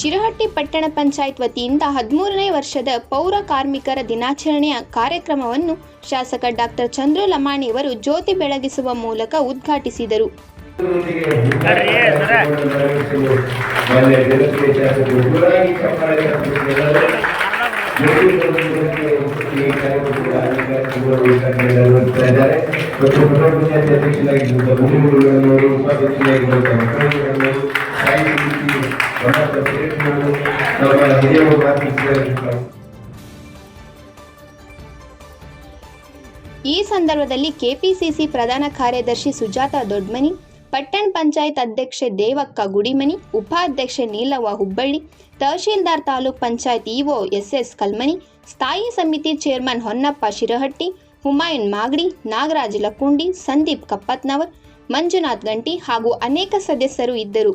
ಶಿರಹಟ್ಟಿ ಪಟ್ಟಣ ಪಂಚಾಯತ್ ವತಿಯಿಂದ 13ನೇ ವರ್ಷದ ಪೌರ ಕಾರ್ಮಿಕರ ದಿನಾಚರಣೆಯ ಕಾರ್ಯಕ್ರಮವನ್ನು ಶಾಸಕ ಡಾಕ್ಟರ್ ಚಂದ್ರು ಲಮಾಣಿಯವರು ಜ್ಯೋತಿ ಬೆಳಗಿಸುವ ಮೂಲಕ ಉದ್ಘಾಟಿಸಿದರು. ಈ ಸಂದರ್ಭದಲ್ಲಿ ಕೆಪಿಸಿಸಿ ಪ್ರಧಾನ ಕಾರ್ಯದರ್ಶಿ ಸುಜಾತ ದೊಡ್ಮನಿ, ಪಟ್ಟಣ ಪಂಚಾಯತ್ ಅಧ್ಯಕ್ಷೆ ದೇವಕ್ಕ ಗುಡಿಮನಿ, ಉಪಾಧ್ಯಕ್ಷೆ ನೀಲವ್ವ ಹುಬ್ಬಳ್ಳಿ, ತಹಶೀಲ್ದಾರ್ ತಾಲೂಕ್ ಪಂಚಾಯತ್ ಇಒ ಎಸ್ಎಸ್ ಕಲ್ಮನಿ, ಸ್ಥಾಯಿ ಸಮಿತಿ ಚೇರ್ಮನ್ ಹೊನ್ನಪ್ಪ ಶಿರಹಟ್ಟಿ, ಹುಮಾಯೂನ್ ಮಾಗಡಿ, ನಾಗರಾಜ್ ಲಕ್ಕುಂಡಿ, ಸಂದೀಪ್ ಕಪ್ಪತ್ನವರ್, ಮಂಜುನಾಥ್ ಗಂಟಿ ಹಾಗೂ ಅನೇಕ ಸದಸ್ಯರು ಇದ್ದರು.